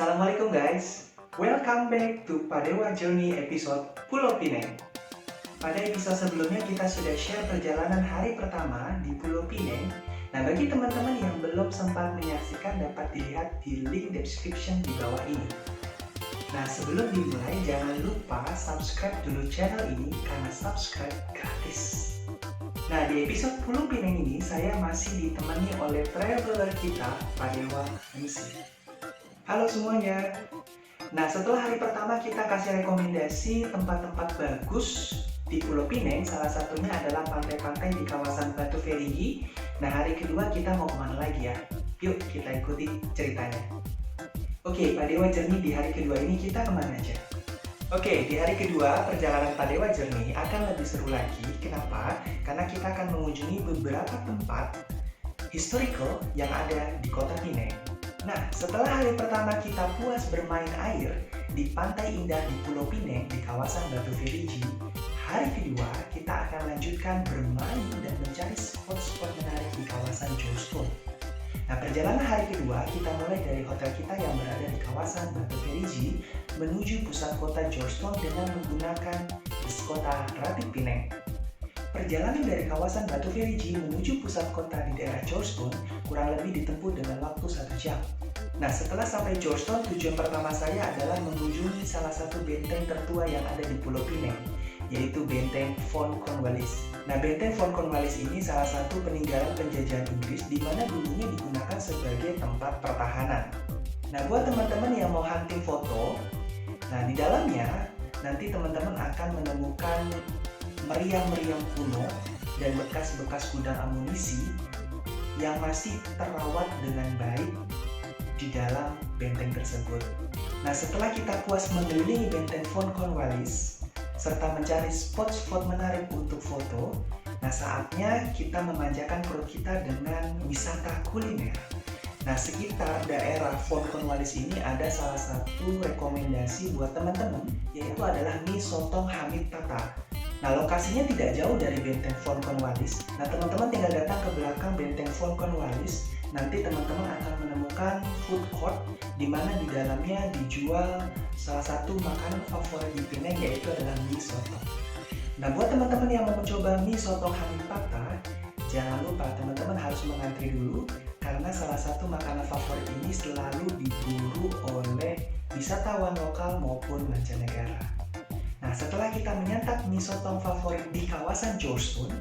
Assalamualaikum guys, welcome back to Padewa Journey episode Pulau Pineng. Pada episode sebelumnya kita sudah share perjalanan hari pertama di Pulau Pineng. Nah, bagi teman-teman yang belum sempat menyaksikan dapat dilihat di link description di bawah ini. Nah, sebelum dimulai jangan lupa subscribe dulu channel ini karena subscribe gratis. Nah, di episode Pulau Pineng ini saya masih ditemani oleh traveler kita, Padewa MC. Halo semuanya. Nah, setelah hari pertama kita kasih rekomendasi tempat-tempat bagus di Pulau Pineng, salah satunya adalah pantai-pantai di kawasan Batu Ferigi. Nah, hari kedua kita mau kemana lagi ya? Yuk kita ikuti ceritanya. Oke, Padewa Journey di hari kedua ini kita kemana aja? Oke, di hari kedua perjalanan Padewa Journey akan lebih seru lagi. Kenapa? Karena kita akan mengunjungi beberapa tempat historical yang ada di kota Pineng. Nah, setelah hari pertama kita puas bermain air di pantai indah di Pulau Pineng di kawasan Batu Ferigi, hari kedua kita akan lanjutkan bermain dan mencari spot-spot menarik di kawasan Joesstone. Nah, perjalanan hari kedua kita mulai dari hotel kita yang berada di kawasan Batu Ferigi menuju pusat kota Joesstone dengan menggunakan bus kota Rapid Pineng. Perjalanan dari kawasan Batu Ferigi menuju pusat kota di daerah Joesstone kurang lebih ditempuh dengan waktu 1 jam. Nah, setelah sampai Joesstone, tujuan pertama saya adalah mengunjungi salah satu benteng tertua yang ada di Pulau Pineng, yaitu Benteng Fort Cornwallis. Nah, Benteng Fort Cornwallis ini salah satu peninggalan penjajahan Inggris di mana dulunya digunakan sebagai tempat pertahanan. Nah, buat teman-teman yang mau hunting foto, nah di dalamnya nanti teman-teman akan menemukan meriam-meriam kuno dan bekas-bekas gudang amunisi yang masih terawat dengan baik di dalam benteng tersebut. Nah, setelah kita puas mengelilingi benteng Fort Cornwallis serta mencari spot-spot menarik untuk foto, nah saatnya kita memanjakan perut kita dengan wisata kuliner. Nah, sekitar daerah Fort Cornwallis ini ada salah satu rekomendasi buat teman-teman, yaitu adalah mie sotong Hamid Tata. Nah, lokasinya tidak jauh dari Benteng Fort Cornwallis. Nah, teman-teman tinggal datang ke belakang Benteng Fort Cornwallis. Nanti teman-teman akan menemukan food court di mana di dalamnya dijual salah satu makanan favorit di Pineng, yaitu adalah mie sotong. Nah, buat teman-teman yang mau mencoba mie sotong Hamid Tata, jangan lupa teman-teman harus mengantri dulu karena salah satu makanan favorit ini selalu diburu oleh wisatawan lokal maupun mancanegara. Nah, setelah kita menyantap mie sotong favorit di kawasan Joesstone,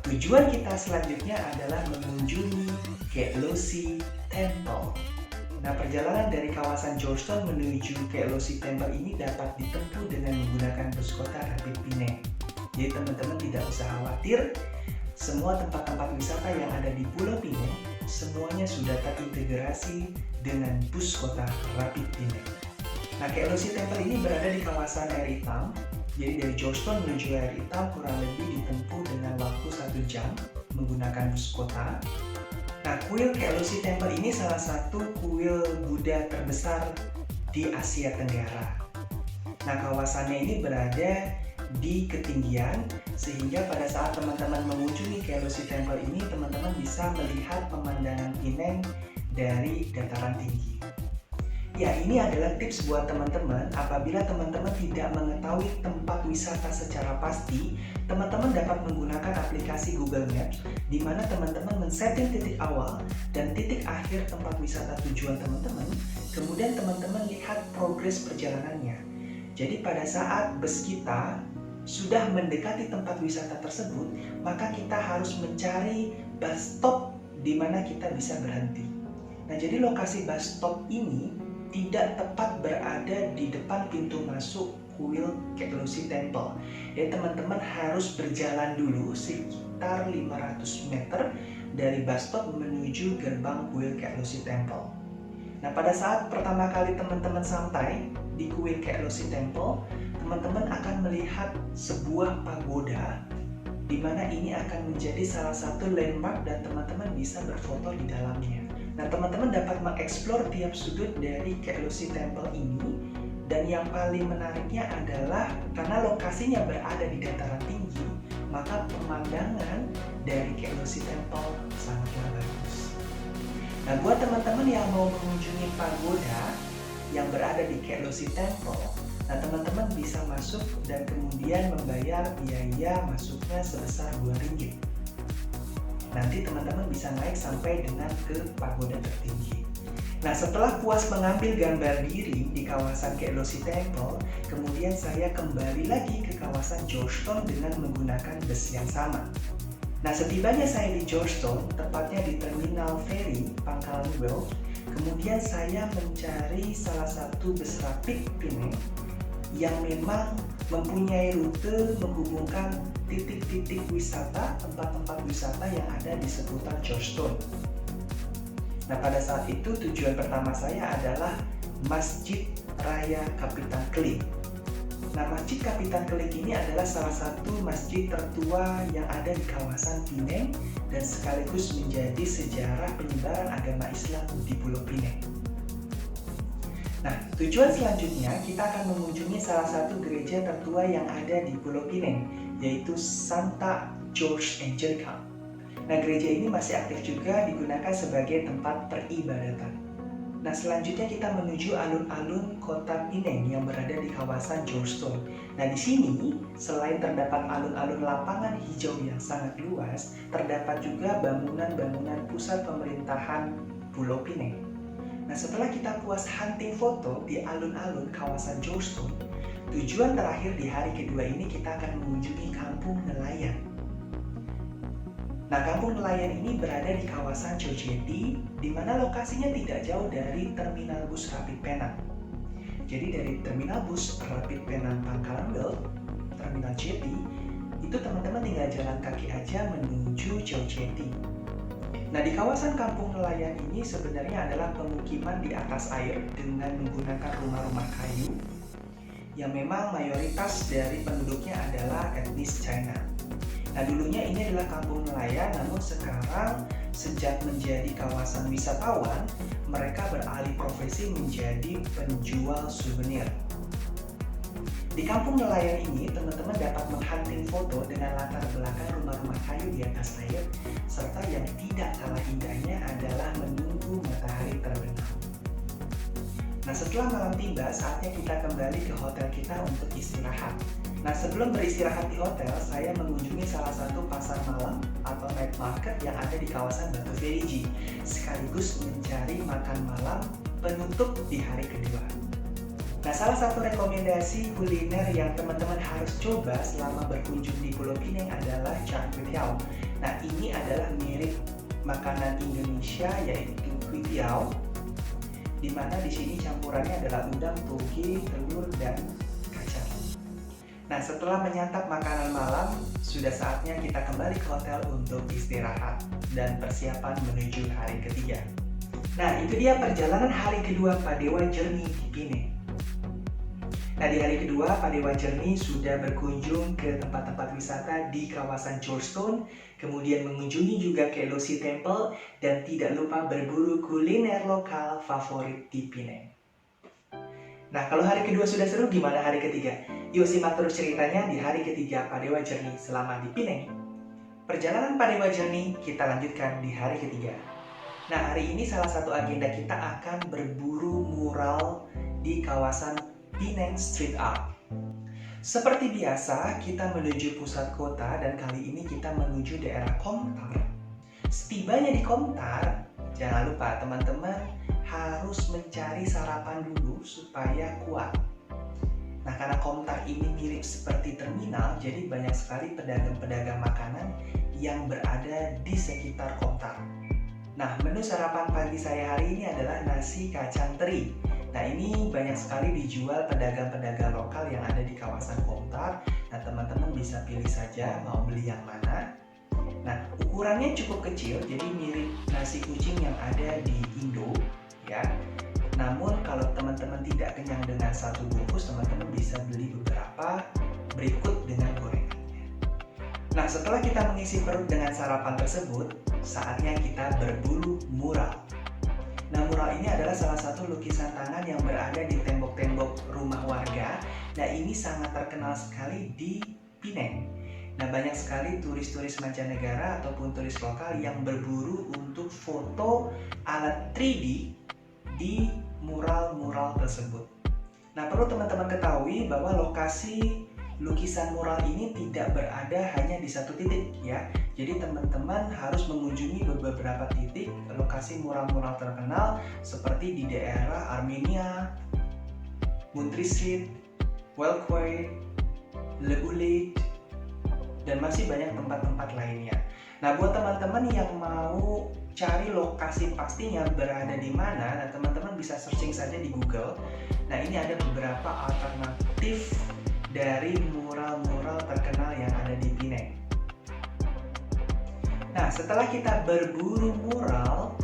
tujuan kita selanjutnya adalah mengunjungi Kelosi Temple. Nah, perjalanan dari kawasan Joesstone menuju Kelosi Temple ini dapat ditempuh dengan menggunakan bus kota Rapid Pineng. Jadi teman-teman tidak usah khawatir, semua tempat-tempat wisata yang ada di Pulau Pineng semuanya sudah terintegrasi dengan bus kota Rapid Pineng. Nah, Kelosi Temple ini berada di kawasan Air Hitam. Jadi dari Joesstone menuju Air Hitam kurang lebih ditempuh dengan waktu 1 jam menggunakan bus kota. Nah, kuil Kelosi Temple ini salah satu kuil Buddha terbesar di Asia Tenggara. Nah, kawasannya ini berada di ketinggian sehingga pada saat teman-teman mengunjungi Kelosi Temple ini teman-teman bisa melihat pemandangan Pineng dari dataran tinggi. Ya, ini adalah tips buat teman-teman. Apabila teman-teman tidak mengetahui tempat wisata secara pasti, teman-teman dapat menggunakan aplikasi Google Maps di mana teman-teman men-setting titik awal dan titik akhir tempat wisata tujuan teman-teman. Kemudian teman-teman lihat progres perjalanannya. Jadi pada saat bus kita sudah mendekati tempat wisata tersebut, maka kita harus mencari bus stop di mana kita bisa berhenti. Nah, jadi lokasi bus stop ini tidak tepat berada di depan pintu masuk kuil Kelosi Temple. Jadi teman-teman harus berjalan dulu sekitar 500 meter dari bus stop menuju gerbang kuil Kelosi Temple. Nah, pada saat pertama kali teman-teman sampai di kuil Kelosi Temple, teman-teman akan melihat sebuah pagoda di mana ini akan menjadi salah satu landmark dan teman-teman bisa berfoto di dalamnya. Nah, teman-teman dapat mengeksplor tiap sudut dari Kelosi Temple ini, dan yang paling menariknya adalah karena lokasinya berada di dataran tinggi, maka pemandangan dari Kelosi Temple sangatlah bagus. Nah, buat teman-teman yang mau mengunjungi pagoda, yang berada di Kelosi Temple. Nah, teman-teman bisa masuk dan kemudian membayar biaya masuknya sebesar Rp2. Nanti teman-teman bisa naik sampai dengan ke pagoda tertinggi. Nah, setelah puas mengambil gambar diri di kawasan Kelosi Temple, kemudian saya kembali lagi ke kawasan Georgetown dengan menggunakan bus yang sama. Nah, setibanya saya di Georgetown, tepatnya di Terminal Ferry Pangkalan Weld, kemudian saya mencari salah satu bus rapid Pineng yang memang mempunyai rute menghubungkan titik-titik wisata, tempat-tempat wisata yang ada di seputar Georgetown. Nah, pada saat itu tujuan pertama saya adalah Masjid Raya Kapitan Klik. Nah, Masjid Kapitan Klik ini adalah salah satu masjid tertua yang ada di kawasan Pineng dan sekaligus menjadi sejarah penyebaran agama Islam di Pulau Pineng. Nah, tujuan selanjutnya kita akan mengunjungi salah satu gereja tertua yang ada di Pulau Pineng, yaitu Santa George Angelical. Nah, gereja ini masih aktif juga digunakan sebagai tempat peribadatan. Nah, selanjutnya kita menuju alun-alun kota Pineng yang berada di kawasan Georgetown. Nah, di sini selain terdapat alun-alun lapangan hijau yang sangat luas, terdapat juga bangunan-bangunan pusat pemerintahan Pulau Pineng. Nah, setelah kita puas hunting foto di alun-alun kawasan Georgetown, tujuan terakhir di hari kedua ini kita akan mengunjungi Kampung Nelayan. Nah, Kampung Nelayan ini berada di kawasan Cojeti, di mana lokasinya tidak jauh dari Terminal Bus Rapid Penang. Jadi dari Terminal Bus Rapid Penang Pangkalan Weld, Terminal Jeti, itu teman-teman tinggal jalan kaki aja menuju Cojeti. Nah, di kawasan Kampung Nelayan ini sebenarnya adalah pemukiman di atas air dengan menggunakan rumah-rumah kayu yang memang mayoritas dari penduduknya adalah etnis China. Nah, dulunya ini adalah kampung nelayan, namun sekarang sejak menjadi kawasan wisatawan, mereka beralih profesi menjadi penjual souvenir. Di kampung nelayan ini, teman-teman dapat menghunting foto dengan latar belakang rumah-rumah kayu di atas air, serta yang tidak kalah indahnya adalah menunggu matahari terbenam. Nah, setelah malam tiba, saatnya kita kembali ke hotel kita untuk istirahat. Nah, sebelum beristirahat di hotel, saya mengunjungi salah satu pasar malam atau night market yang ada di kawasan Batu Feriji, sekaligus mencari makan malam penutup di hari kedua. Nah, salah satu rekomendasi kuliner yang teman-teman harus coba selama berkunjung di Pulau Pineng adalah char kway teow. Nah, ini adalah mirip makanan Indonesia yaitu kway teow, di mana di sini campurannya adalah udang, toge, telur, dan kacang. Nah, setelah menyantap makanan malam, sudah saatnya kita kembali ke hotel untuk istirahat dan persiapan menuju hari ketiga. Nah, itu dia perjalanan hari kedua Padewa Journey di Pineng. Nah, di hari kedua, Padewa Journey sudah berkunjung ke tempat-tempat wisata di kawasan Georgetown, kemudian mengunjungi juga Kelosi Temple, dan tidak lupa berburu kuliner lokal favorit di Pineng. Nah, kalau hari kedua sudah seru, gimana hari ketiga? Yuk simak terus ceritanya di hari ketiga Padewa Journey selama di Pineng. Perjalanan Padewa Journey kita lanjutkan di hari ketiga. Nah, hari ini salah satu agenda kita akan berburu mural di kawasan Pineng Street Art. Seperti biasa, kita menuju pusat kota dan kali ini kita menuju daerah Komtar. Setibanya di Komtar, jangan lupa teman-teman harus mencari sarapan dulu supaya kuat. Nah, karena Komtar ini mirip seperti terminal, jadi banyak sekali pedagang-pedagang makanan yang berada di sekitar Komtar. Nah, menu sarapan pagi saya hari ini adalah nasi kacang teri. Nah, ini banyak sekali dijual pedagang-pedagang lokal yang ada di kawasan Komtar. Nah, teman-teman bisa pilih saja mau beli yang mana. Nah, ukurannya cukup kecil, jadi mirip nasi kucing yang ada di Indo, ya. Namun, kalau teman-teman tidak kenyang dengan satu bungkus, teman-teman bisa beli beberapa berikut dengan gorengannya. Nah, setelah kita mengisi perut dengan sarapan tersebut, saatnya kita berburu mural. Nah, mural ini adalah salah satu lukisan tangan yang berada di tembok-tembok rumah warga. Nah, ini sangat terkenal sekali di Pineng. Nah, banyak sekali turis-turis mancanegara ataupun turis lokal yang berburu untuk foto alat 3D di mural-mural tersebut. Nah, perlu teman-teman ketahui bahwa lokasi lukisan mural ini tidak berada hanya di satu titik ya. Jadi teman-teman harus mengunjungi beberapa titik lokasi mural-mural terkenal seperti di daerah Armenia, Montreal Street, Welkway, Le Boulevard, dan masih banyak tempat-tempat lainnya. Nah, buat teman-teman yang mau cari lokasi pastinya berada di mana, nah teman-teman bisa searching saja di Google. Nah, ini ada beberapa alternatif dari mural-mural terkenal yang ada di Pineng. Nah, setelah kita berburu mural,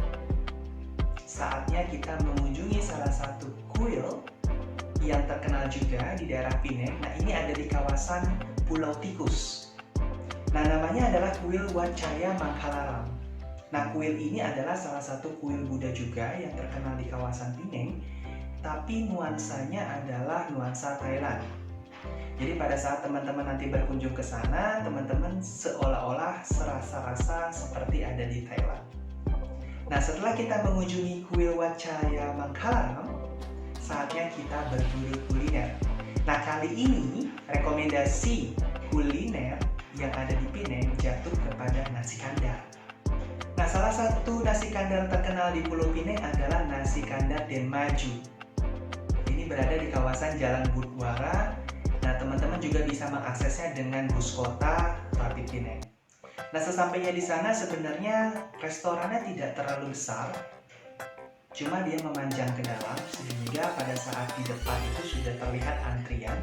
saatnya kita mengunjungi salah satu kuil yang terkenal juga di daerah Pineng. Nah, ini ada di kawasan Pulau Tikus. Nah, namanya adalah kuil Wat Chaya Mangkalaram. Nah, kuil ini adalah salah satu kuil Buddha juga yang terkenal di kawasan Pineng, tapi nuansanya adalah nuansa Thailand. Jadi pada saat teman-teman nanti berkunjung ke sana, teman-teman seolah-olah serasa-rasa seperti ada di Thailand. Nah, setelah kita mengunjungi kuil Wat Chaya Mangkalaram, saatnya kita berburu kuliner. Nah, kali ini rekomendasi kuliner yang ada di Pineng jatuh kepada nasi kandar. Nah, salah satu nasi kandar terkenal di Pulau Pineng adalah nasi kandar Den Maju. Ini berada di kawasan Jalan Budwara. Nah, teman-teman juga bisa mengaksesnya dengan bus kota Rapid Pineng. Nah, sesampainya di sana sebenarnya restorannya tidak terlalu besar, cuma dia memanjang ke dalam sehingga pada saat di depan itu sudah terlihat antrian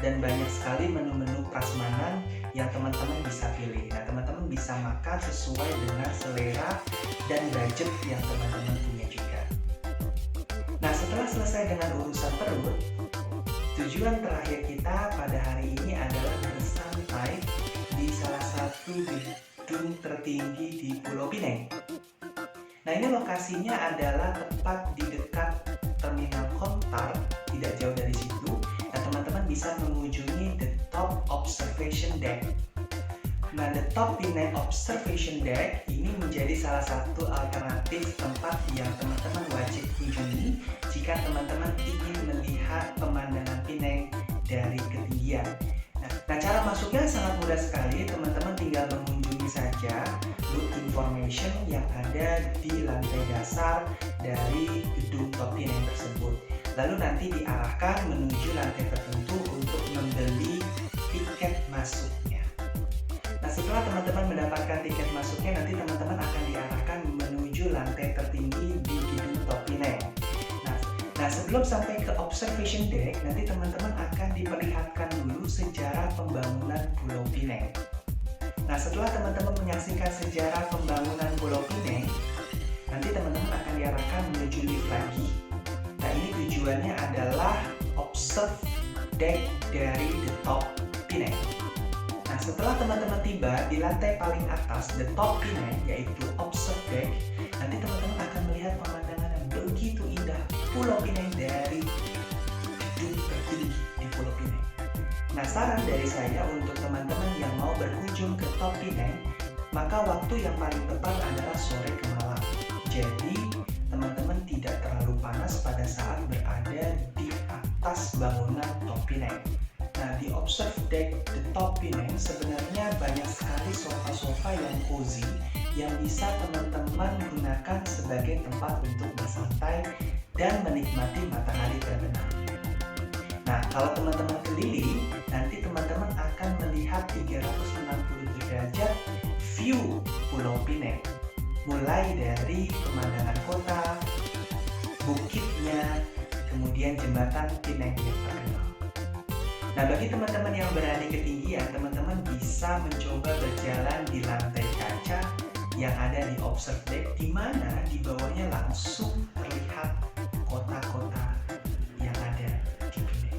dan banyak sekali menu-menu prasmanan yang teman-teman bisa pilih. Nah, teman-teman bisa makan sesuai dengan selera dan budget yang teman-teman punya juga. Nah, setelah selesai dengan urusan perut, tujuan terakhir kita pada hari ini adalah bersantai di salah satu gedung tertinggi di Pulau Pineng. Nah, ini lokasinya adalah tepat di dekat Terminal Kontar, tidak jauh dari situ. Nah, teman-teman bisa mengunjungi The Top Observation Deck. Nah, The Top Pineng Observation Deck ini menjadi salah satu alternatif tempat yang teman-teman wajib kunjungi jika teman-teman ingin melihat pemandangan Pineng dari ketinggian. Nah, cara masuknya sangat mudah sekali. Teman-teman tinggal mengunjungi saja booth information yang ada di lantai dasar dari gedung Top Pineng tersebut. Lalu nanti diarahkan menuju lantai tertentu untuk membeli tiket masuknya. Nah, setelah teman-teman mendapatkan tiket masuknya, nanti teman-teman akan diarahkan menuju lantai tertinggi di gedung Top Pineng. Nah, sebelum sampai ke observation deck, nanti teman-teman akan diperlihatkan dulu sejarah pembangunan Pulau Pineng. Nah, setelah teman-teman menyaksikan sejarah pembangunan Pulau Pineng, nanti teman-teman akan diarahkan menuju lift lagi. Nah, ini tujuannya adalah observe deck dari The Top Pineng. Nah, setelah teman-teman tiba di lantai paling atas The Top Pineng, yaitu observe deck, nanti teman-teman akan melihat pemandangan yang begitu indah Pulau Pineng dari gedung tertinggi di Pulau Pineng. Nah, saran dari saya untuk teman-teman yang mau berkunjung ke Top Pineng, maka waktu yang paling tepat adalah sore ke malam. Jadi, teman-teman tidak terlalu panas pada saat berada di atas bangunan Top Pineng. Nah, di observe deck The Top Pineng sebenarnya banyak sekali sofa-sofa yang cozy yang bisa teman-teman gunakan sebagai tempat untuk bersantai dan menikmati matahari terbenam. Nah, kalau teman-teman keliling, nanti teman-teman akan melihat 360 derajat view Pulau Pineng. Mulai dari pemandangan kota, bukitnya, kemudian jembatan Pineng yang terkenal. Nah, bagi teman-teman yang berani ketinggian, teman-teman bisa mencoba berjalan di lantai kaca yang ada di observe deck, di mana di bawahnya langsung terlihat kota-kota yang ada di Pineng.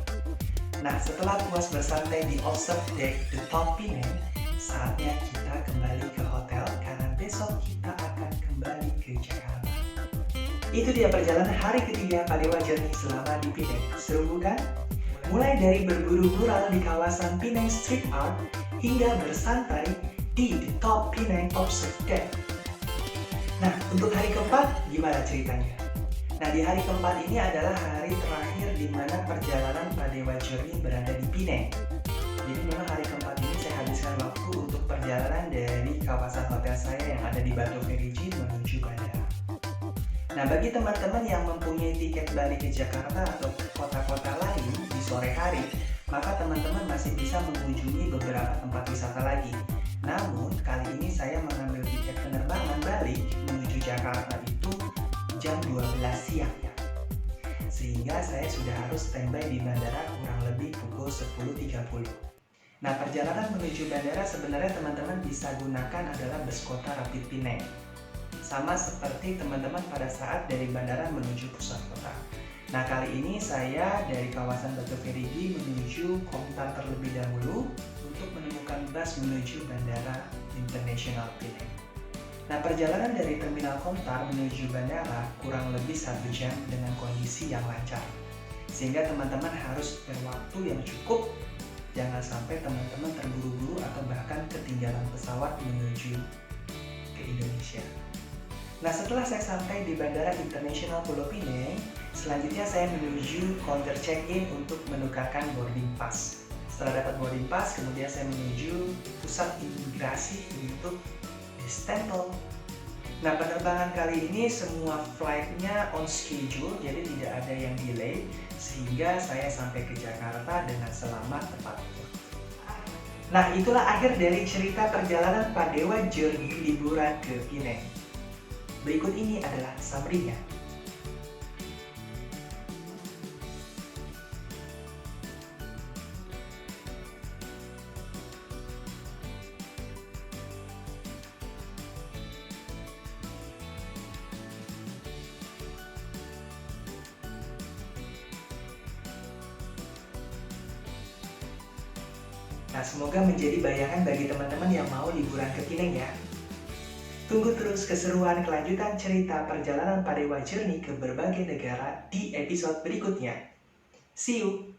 Nah, setelah puas bersantai di observe deck The Top Pineng, saatnya kita kembali ke hotel karena besok kita akan kembali ke Jakarta. Itu dia perjalanan hari ketiga Palewa Journey selama di Pineng. Seru bukan? Mulai dari berburu mural di kawasan Pineng Street Art hingga bersantai di The Top Pineng Observe Deck. Nah, untuk hari keempat gimana ceritanya? Nah, di hari keempat ini adalah hari terakhir di mana perjalanan Padewa Journey berada di Pineng. Jadi memang hari keempat ini saya habiskan waktu untuk perjalanan dari kawasan hotel saya yang ada di Batu Feriji menuju bandara. Nah, bagi teman-teman yang mempunyai tiket balik ke Jakarta atau kota-kota lain di sore hari, maka teman-teman masih bisa mengunjungi beberapa tempat wisata lagi. Namun, kali ini saya mengambil tiket penerbangan balik menuju Jakarta itu jam 12 siang ya. Sehingga saya sudah harus standby di bandara kurang lebih pukul 10.30. Nah, perjalanan menuju bandara sebenarnya teman-teman bisa gunakan adalah bus kota Rapid Pineng. Sama seperti teman-teman pada saat dari bandara menuju pusat kota. Nah, kali ini saya dari kawasan Batu Feriji menuju Komtar terlebih dahulu untuk menemukan bus menuju Bandara Internasional Pineng. Nah, perjalanan dari Terminal Komtar menuju bandara kurang lebih 1 jam dengan kondisi yang lancar. Sehingga teman-teman harus berwaktu yang cukup, jangan sampai teman-teman terburu-buru atau bahkan ketinggalan pesawat menuju ke Indonesia. Nah, setelah saya sampai di Bandara Internasional Pulau Pineng, selanjutnya saya menuju counter check-in untuk menukarkan boarding pass. Setelah dapat boarding pass, kemudian saya menuju pusat imigrasi untuk distempel. Nah, penerbangan kali ini semua flight-nya on schedule, jadi tidak ada yang delay, sehingga saya sampai ke Jakarta dengan selamat tepat waktu. Nah, itulah akhir dari cerita perjalanan Padewa Journey liburan ke Pineng. Berikut ini adalah summary-nya. Nah, semoga menjadi bayangan bagi teman-teman yang mau liburan ke Pineng ya. Tunggu terus keseruan kelanjutan cerita perjalanan Padewa Journey ke berbagai negara di episode berikutnya. See you!